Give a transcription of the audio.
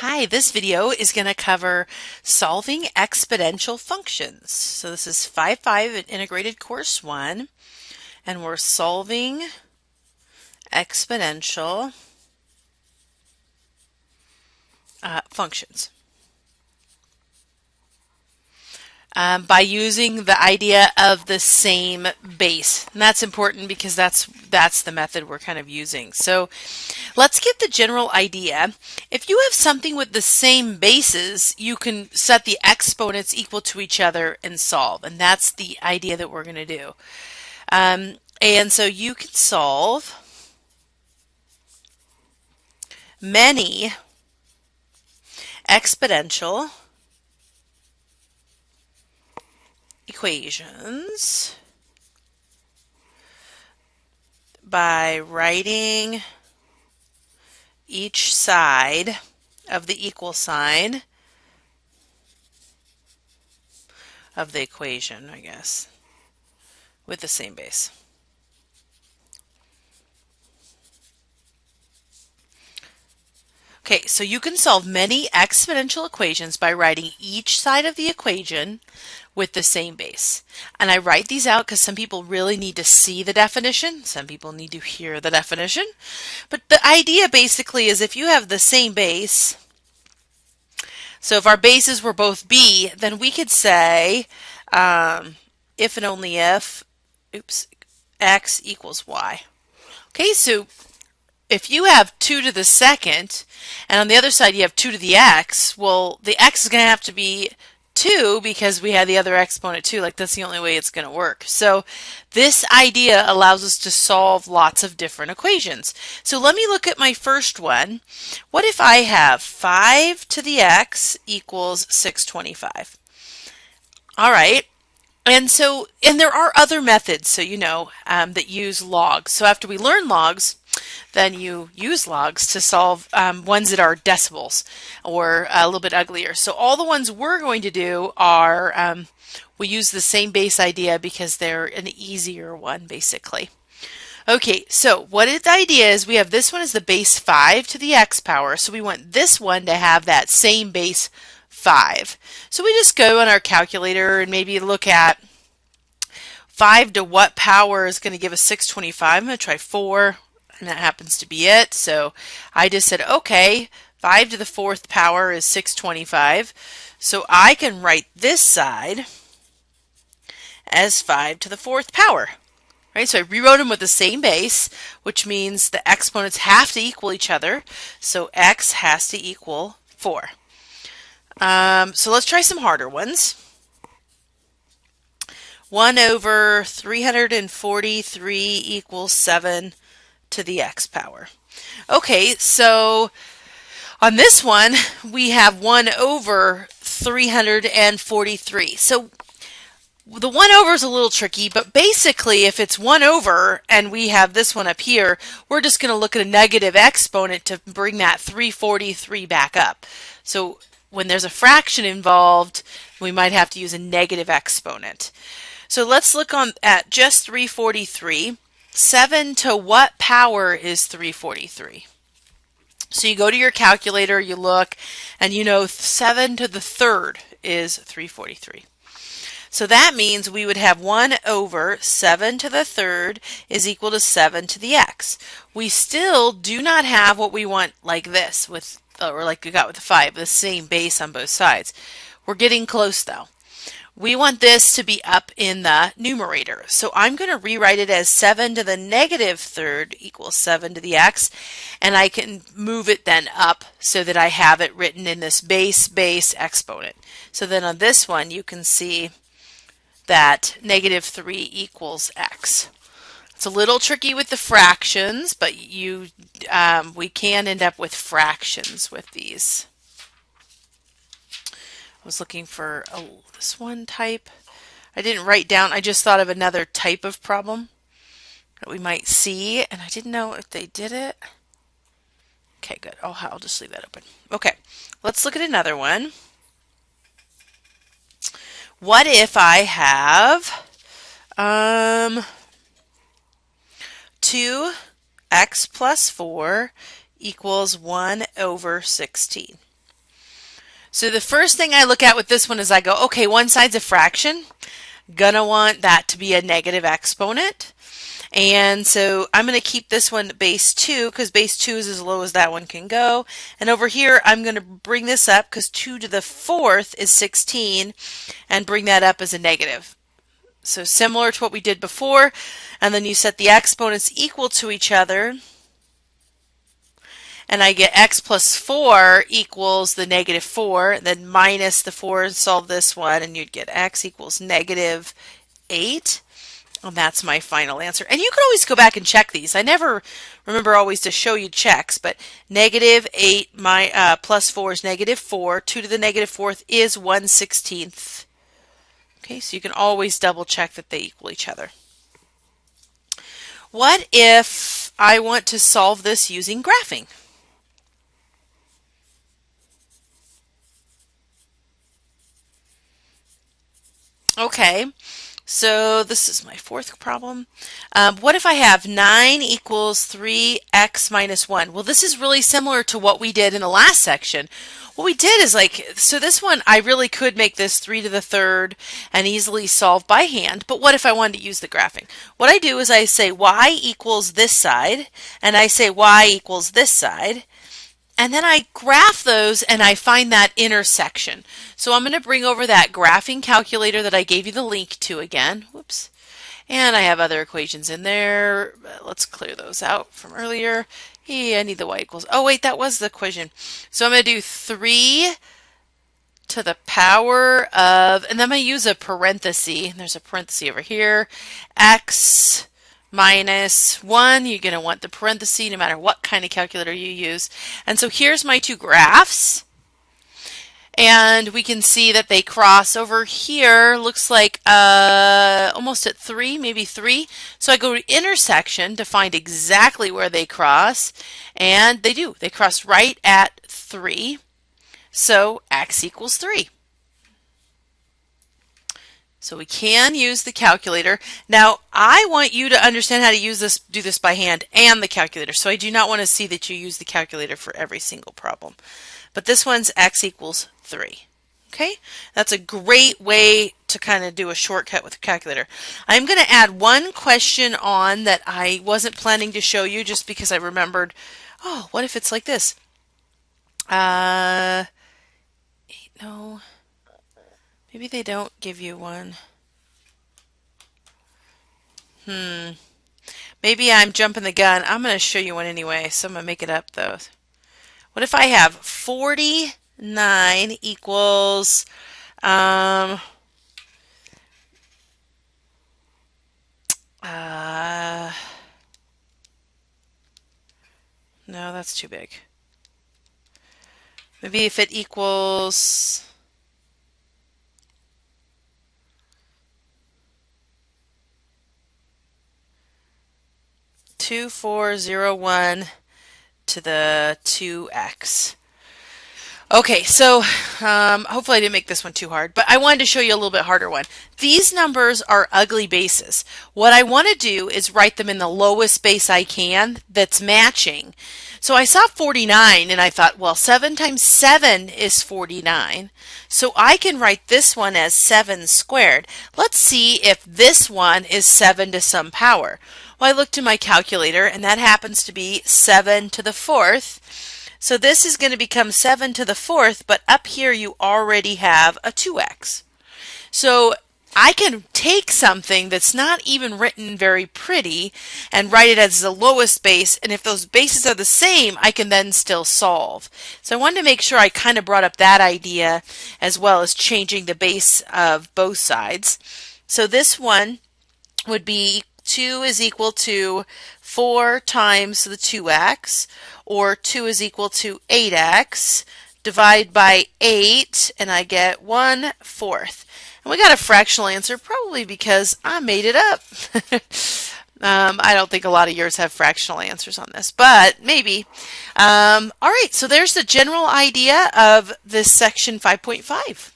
Hi, this video is going to cover solving exponential functions. So this is 5.5 in Integrated Course 1, and we're solving exponential functions by using the idea of the same base. And that's important because that's the method we're kind of using. So let's get the general idea. If you have something with the same bases, you can set the exponents equal to each other and solve. And that's the idea that we're going to do. And so you can solve many exponential equations by writing each side of the equal sign of the equation, I guess, with the same base. Okay, so you can solve many exponential equations by writing each side of the equation with the same base. And I write these out because some people really need to see the definition. Some people need to hear the definition. But the idea basically is if you have the same base, so if our bases were both b, then we could say if and only if, x equals y. Okay, so if you have 2 to the second, and on the other side you have 2 to the x, well, the x is going to have to be 2 because we had the other exponent 2. Like, that's the only way it's going to work. So this idea allows us to solve lots of different equations. So let me look at my first one. What if I have 5 to the x equals 625? All right. And there are other methods, so you know, that use logs. So after we learn logs, then you use logs to solve ones that are decimals or a little bit uglier. So all the ones we're going to do are, we use the same base idea because they're an easier one, basically. Okay, so what the idea is, we have this one as the base 5 to the x power, so we want this one to have that same base 5. So we just go on our calculator and maybe look at 5 to what power is going to give us 625. I'm going to try 4, and that happens to be it. So I just said, okay, 5 to the 4th power is 625. So I can write this side as 5 to the 4th power. Right? So I rewrote them with the same base, which means the exponents have to equal each other. So x has to equal 4. So let's try some harder ones. 1 over 343 equals 7 to the x power. Okay, so on this one, we have 1 over 343. So the 1 over is a little tricky, but basically if it's 1 over and we have this one up here, we're just going to look at a negative exponent to bring that 343 back up. So when there's a fraction involved, we might have to use a negative exponent. So let's look at just 343. 7 to what power is 343? So you go to your calculator, you look, and you know 7 to the 3rd is 343. So that means we would have 1 over 7 to the 3rd is equal to 7 to the x. We still do not have what we want like this, or like we got with the 5, the same base on both sides. We're getting close though. We want this to be up in the numerator. So I'm going to rewrite it as 7 to the negative 3rd equals 7 to the x. And I can move it then up so that I have it written in this base exponent. So then on this one, you can see that negative 3 equals x. It's a little tricky with the fractions, but we can end up with fractions with these. I was looking for this one type. I didn't write down, I just thought of another type of problem that we might see, and I didn't know if they did it. Okay, good. I'll just leave that open. Okay, let's look at another one. What if I have 2x plus 4 equals 1 over 16? So the first thing I look at with this one is I go, okay, one side's a fraction. Gonna want that to be a negative exponent. And so I'm going to keep this one base 2 because base 2 is as low as that one can go. And over here, I'm going to bring this up because 2 to the 4th is 16 and bring that up as a negative. So similar to what we did before. And then you set the exponents equal to each other. And I get x plus 4 equals the negative 4. Then minus the 4 and solve this one. And you'd get x equals negative 8. And that's my final answer. And you can always go back and check these. I never remember always to show you checks, but negative 8 plus 4 is negative 4. 2 to the negative 4th is 1/16. Okay, so you can always double check that they equal each other. What if I want to solve this using graphing? Okay. So this is my 4th problem. What if I have 9 equals 3x minus 1? Well, this is really similar to what we did in the last section. What we did is so this one, I really could make this 3 to the 3rd and easily solve by hand. But what if I wanted to use the graphing? What I do is I say y equals this side, and I say y equals this side. And then I graph those and I find that intersection. So I'm going to bring over that graphing calculator that I gave you the link to again. Whoops. And I have other equations in there. Let's clear those out from earlier. Yeah, I need the y equals. Oh, wait, that was the equation. So I'm going to do 3 to the power of, and then I'm going to use a parenthesis. There's a parenthesis over here. X minus 1, you're going to want the parenthesis no matter what kind of calculator you use. And so here's my 2 graphs. And we can see that they cross over here, looks like almost at 3, maybe 3. So I go to intersection to find exactly where they cross. And they do. They cross right at 3. So x equals 3. So we can use the calculator. Now, I want you to understand how to use this, do this by hand and the calculator. So I do not want to see that you use the calculator for every single problem. But this one's x equals 3. Okay, that's a great way to kind of do a shortcut with the calculator. I'm going to add one question on that I wasn't planning to show you just because I remembered, oh, what if it's like this? No. Maybe they don't give you one. Maybe I'm jumping the gun. I'm going to show you one anyway, so I'm going to make it up though. What if I have 49 equals, no, that's too big. Maybe if it equals 2401 to the 2x. Okay, so hopefully I didn't make this one too hard, but I wanted to show you a little bit harder one. These numbers are ugly bases. What I want to do is write them in the lowest base I can that's matching. So I saw 49 and I thought, well, 7 times 7 is 49. So I can write this one as 7 squared. Let's see if this one is 7 to some power. Well, I looked in my calculator and that happens to be 7 to the 4th. So this is going to become 7 to the 4th, but up here you already have a 2x. So I can take something that's not even written very pretty and write it as the lowest base, and if those bases are the same, I can then still solve. So I wanted to make sure I kind of brought up that idea as well as changing the base of both sides. So this one would be 2 is equal to 4 times the 2x, or 2 is equal to 8x, divide by 8, and I get 1/4. And we got a fractional answer probably because I made it up. I don't think a lot of yours have fractional answers on this, but maybe. All right, so there's the general idea of this section 5.5.